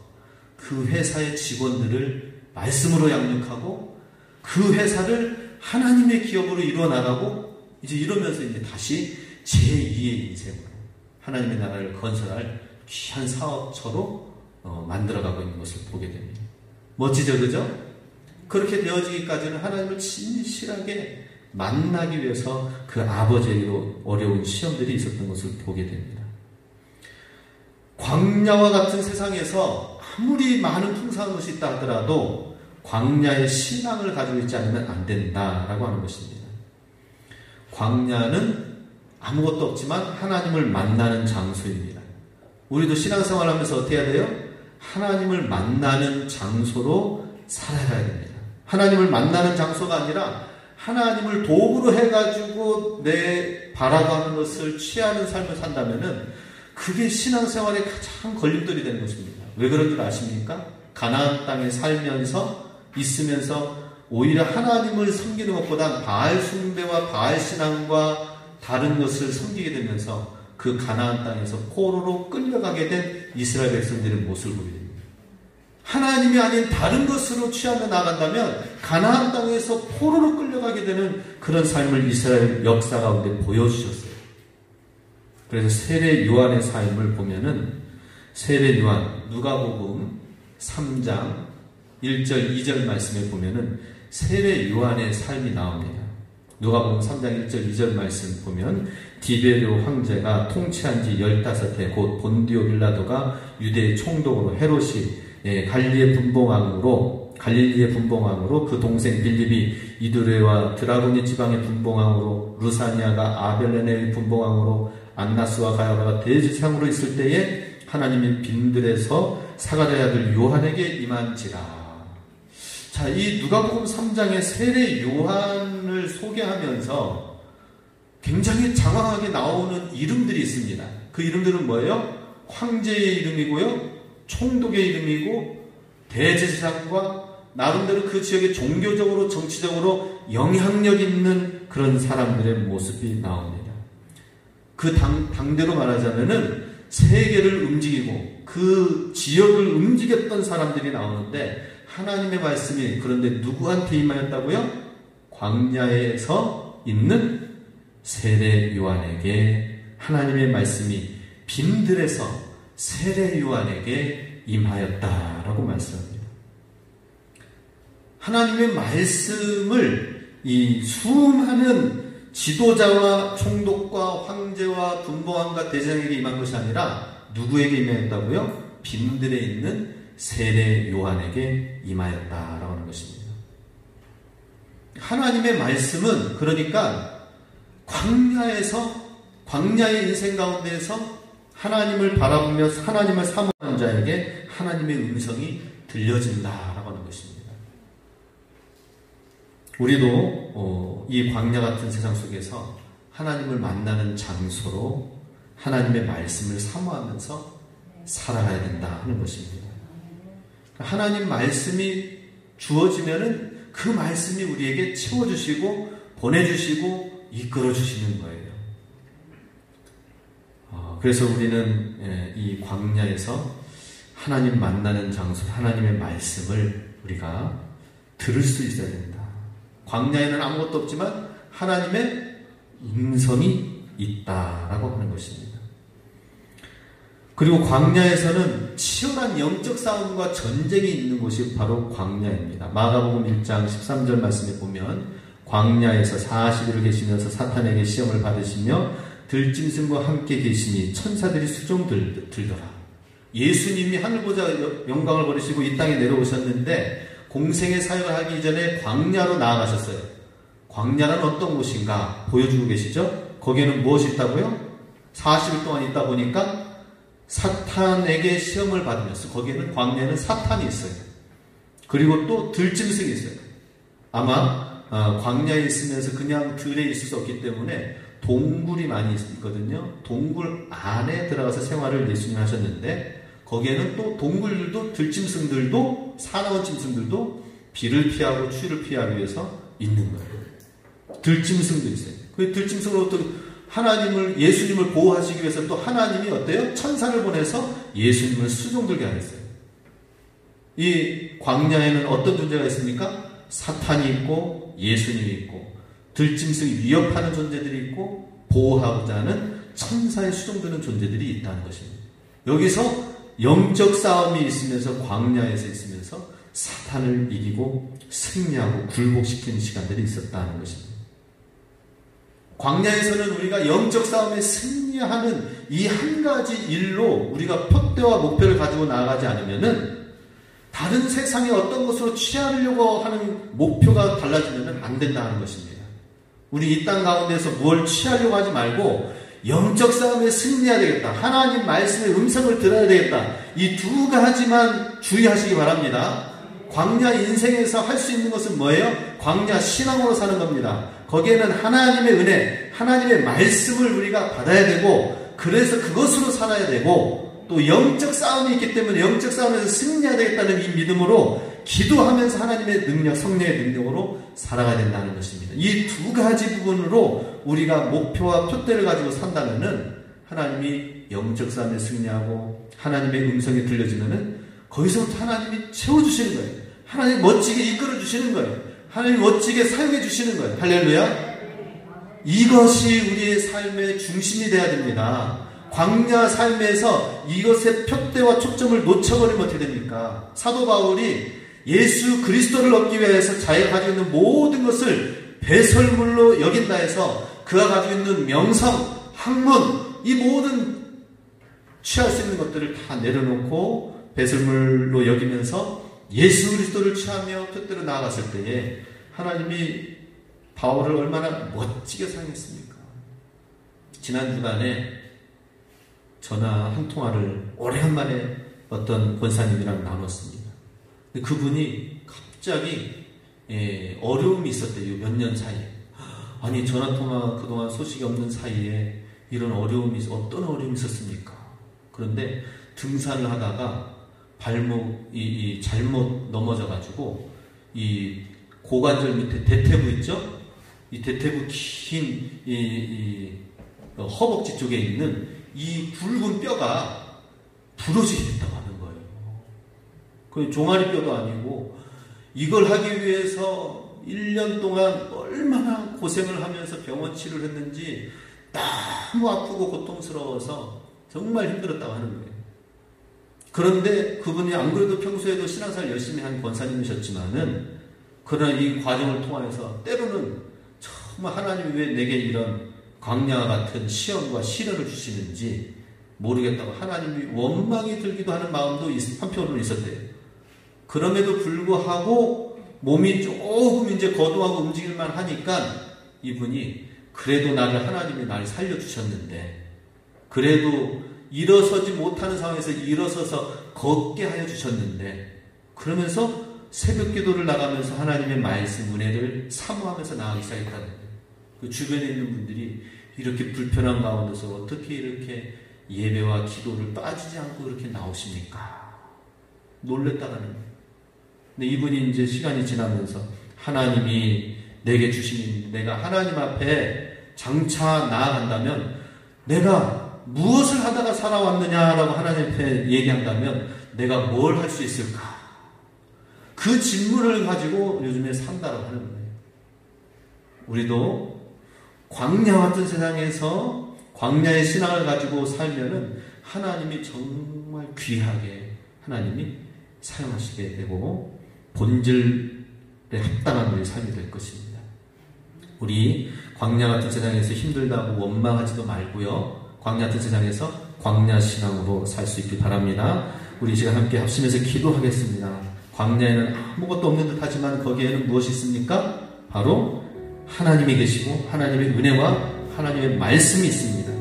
그 회사의 직원들을 말씀으로 양육하고 그 회사를 하나님의 기업으로 이루어나가고 이제 이러면서 이제 다시 제2의 인생으로 하나님의 나라를 건설할 귀한 사업처로 만들어가고 있는 것을 보게 됩니다. 멋지죠, 그죠? 그렇게 되어지기까지는 하나님을 진실하게 만나기 위해서 그 아버지에게도 어려운 시험들이 있었던 것을 보게 됩니다. 광야와 같은 세상에서 아무리 많은 풍성한 것이 있다 하더라도 광야의 신앙을 가지고 있지 않으면 안 된다라고 하는 것입니다. 광야는 아무것도 없지만 하나님을 만나는 장소입니다. 우리도 신앙생활 하면서 어떻게 해야 돼요? 하나님을 만나는 장소로 살아가야 됩니다. 하나님을 만나는 장소가 아니라 하나님을 도구로 해가지고 내 바라고 하는 것을 취하는 삶을 산다면은 그게 신앙생활의 가장 걸림돌이 되는 것입니다. 왜 그런 줄 아십니까? 가나안 땅에 살면서 있으면서 오히려 하나님을 섬기는 것보다 바알 숭배와 바알 신앙과 다른 것을 섬기게 되면서 그 가나안 땅에서 포로로 끌려가게 된 이스라엘 백성들의 모습을 보게 됩니다. 하나님이 아닌 다른 것으로 취하며 나간다면 가나안 땅에서 포로로 끌려가게 되는 그런 삶을 이스라엘 역사 가운데 보여주셨어요. 그래서 세례 요한의 삶을 보면은 세례 요한 누가복음 3장 1절 2절 말씀에 보면은 세례 요한의 삶이 나옵니다. 누가복음 3장 1절 2절 말씀 보면 디베르 황제가 통치한 지 15해 곧 본디오 빌라도가 유대의 총독으로 헤롯이 갈릴리의 분봉왕으로 그 동생 빌립이 이두레와 드라고니 지방의 분봉왕으로 루사니아가 아벨레네의 분봉왕으로 안나스와 가야바가 대제사장으로 있을 때에 하나님이 빈들에서 사가랴의 아들 요한에게 임한지라. 자, 이 누가복음 3장의 세례 요한을 소개하면서 굉장히 장황하게 나오는 이름들이 있습니다. 그 이름들은 뭐예요? 황제의 이름이고요, 총독의 이름이고, 대제사장과 나름대로 그 지역의 종교적으로 정치적으로 영향력 있는 그런 사람들의 모습이 나옵니다. 그 당대로 말하자면은 세계를 움직이고 그 지역을 움직였던 사람들이 나오는데 하나님의 말씀이 그런데 누구한테 임하였다고요? 광야에서 있는 세례 요한에게 하나님의 말씀이 빈들에서 세례 요한에게 임하였다라고 말씀합니다. 하나님의 말씀을 이 수많은 지도자와 총독과 황제와 분봉왕과 대장에게 임한 것이 아니라 누구에게 임하였다고요? 빈들에 있는 세례 요한에게 임하였다라고 하는 것입니다. 하나님의 말씀은 그러니까 광야의 인생 가운데에서 하나님을 바라보며 하나님을 사모하는 자에게 하나님의 음성이 들려진다라고 하는 것입니다. 우리도 이 광야 같은 세상 속에서 하나님을 만나는 장소로 하나님의 말씀을 사모하면서 살아가야 된다 하는 것입니다. 하나님 말씀이 주어지면은 그 말씀이 우리에게 채워주시고 보내주시고 이끌어주시는 거예요. 그래서 우리는 이 광야에서 하나님 만나는 장소, 하나님의 말씀을 우리가 들을 수 있어야 된다. 광야에는 아무것도 없지만 하나님의 음성이 있다라고 하는 것입니다. 그리고 광야에서는 치열한 영적 싸움과 전쟁이 있는 곳이 바로 광야입니다. 마가복음 1장 13절 말씀에 보면 광야에서 40일을 계시면서 사탄에게 시험을 받으시며 들짐승과 함께 계시니 천사들이 수종 들더라. 예수님이 하늘보좌 영광을 버리시고 이 땅에 내려오셨는데 공생의 사역을 하기 전에 광야로 나아가셨어요. 광야는 어떤 곳인가 보여주고 계시죠? 거기에는 무엇이 있다고요? 40일 동안 있다 보니까 사탄에게 시험을 받으면서 거기에는 광야에는 사탄이 있어요. 그리고 또 들짐승이 있어요. 아마 광야에 있으면서 그냥 들에 있을 수 없기 때문에 동굴이 많이 있거든요. 동굴 안에 들어가서 생활을 예수님 하셨는데 거기에는 또 동굴들도 들짐승들도 사나운 짐승들도 비를 피하고 추위를 피하기 위해서 있는 거예요. 들짐승도 있어요. 그 들짐승으로부터 하나님을 예수님을 보호하시기 위해서 또 하나님이 어때요? 천사를 보내서 예수님을 수종들게 하셨어요. 이 광야에는 어떤 존재가 있습니까? 사탄이 있고 예수님이 있고 들짐승이 위협하는 존재들이 있고 보호하고자 하는 천사의 수종드는 존재들이 있다는 것입니다. 여기서 영적 싸움이 있으면서 광야에서 있으면서 사탄을 이기고 승리하고 굴복시키는 시간들이 있었다는 것입니다. 광야에서는 우리가 영적 싸움에 승리하는 이 한 가지 일로 우리가 표대와 목표를 가지고 나아가지 않으면은 다른 세상의 어떤 것으로 취하려고 하는 목표가 달라지면은 안 된다는 것입니다. 우리 이 땅 가운데서 뭘 취하려고 하지 말고 영적 싸움에 승리해야 되겠다. 하나님 말씀의 음성을 들어야 되겠다. 이 두 가지만 주의하시기 바랍니다. 광야 인생에서 할 수 있는 것은 뭐예요? 광야 신앙으로 사는 겁니다. 거기에는 하나님의 은혜, 하나님의 말씀을 우리가 받아야 되고 그래서 그것으로 살아야 되고 또 영적 싸움이 있기 때문에 영적 싸움에서 승리해야 되겠다는 이 믿음으로 기도하면서 하나님의 능력, 성령의 능력으로 살아가야 된다는 것입니다. 이 두 가지 부분으로 우리가 목표와 표대를 가지고 산다면은 하나님이 영적 싸움에 승리하고 하나님의 음성이 들려지면은 거기서부터 하나님이 채워주시는 거예요. 하나님 멋지게 이끌어주시는 거예요. 하나님 멋지게 사용해 주시는 거예요. 할렐루야. 이것이 우리의 삶의 중심이 되어야 됩니다. 광야 삶에서 이것의 표대와 초점을 놓쳐버리면 어떻게 됩니까? 사도 바울이 예수 그리스도를 얻기 위해서 자기가 가지고 있는 모든 것을 배설물로 여긴다 해서 그가 가지고 있는 명성, 학문, 이 모든 취할 수 있는 것들을 다 내려놓고 배설물로 여기면서 예수 그리스도를 취하며 표대로 나아갔을 때에 하나님이 바울을 얼마나 멋지게 사용했습니까? 지난 주간에 전화 한 통화를 오래간만에 어떤 권사님이랑 나눴습니다. 그분이 갑자기 어려움이 있었대요. 몇 년 사이에. 아니 전화통화 그동안 소식이 없는 사이에 이런 어려움이 어떤 어려움이 있었습니까? 그런데 등산을 하다가 발목이 잘못 넘어져가지고 이 고관절 밑에 대퇴부 있죠? 이 대퇴부 긴 허벅지 쪽에 있는 이 굵은 뼈가 부러지게 됐다고 하는 거예요. 그 종아리 뼈도 아니고 이걸 하기 위해서 1년 동안 얼마나 고생을 하면서 병원 치료를 했는지 너무 아프고 고통스러워서 정말 힘들었다고 하는 거예요. 그런데 그분이 안 그래도 평소에도 신앙생활 열심히 한 권사님이셨지만은 그러나 이 과정을 통해서 때로는 정말 하나님이 왜 내게 이런 광야와 같은 시험과 시련을 주시는지 모르겠다고 하나님이 원망이 들기도 하는 마음도 한편으로 있었대요. 그럼에도 불구하고 몸이 조금 이제 거동하고 움직일만 하니까 이분이 그래도 하나님이 나를 살려주셨는데 그래도 일어서지 못하는 상황에서 일어서서 걷게 하여 주셨는데 그러면서 새벽 기도를 나가면서 하나님의 말씀, 은혜를 사모하면서 나가기 시작했다는 거예요. 그 주변에 있는 분들이 이렇게 불편한 가운데서 어떻게 이렇게 예배와 기도를 빠지지 않고 이렇게 나오십니까? 놀랬다는 거예요. 근데 이분이 이제 시간이 지나면서 하나님이 내게 주신 내가 하나님 앞에 장차 나아간다면 내가 무엇을 하다가 살아왔느냐라고 하나님 앞에 얘기한다면 내가 뭘 할 수 있을까? 그 질문을 가지고 요즘에 산다라고 하는 거예요. 우리도 광야 같은 세상에서 광야의 신앙을 가지고 살면은 하나님이 정말 귀하게 하나님이 사용하시게 되고 본질에 합당한 우리의 삶이 될 것입니다. 우리 광야 같은 세상에서 힘들다고 원망하지도 말고요. 광야 같은 세상에서 광야 신앙으로 살 수 있길 바랍니다. 우리 이 시간 함께 합심해서 기도하겠습니다. 광야에는 아무것도 없는 듯 하지만 거기에는 무엇이 있습니까? 바로 하나님이 계시고 하나님의 은혜와 하나님의 말씀이 있습니다.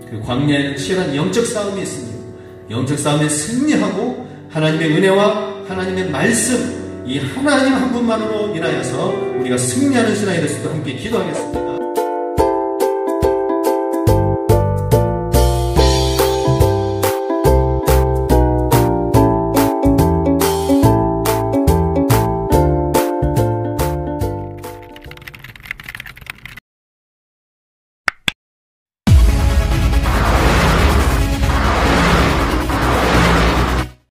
그리고 광야에는 치열한 영적 싸움이 있습니다. 영적 싸움에 승리하고 하나님의 은혜와 하나님의 말씀 이 하나님 한 분만으로 인하여서 우리가 승리하는 신앙이 될 수 있도록 함께 기도하겠습니다.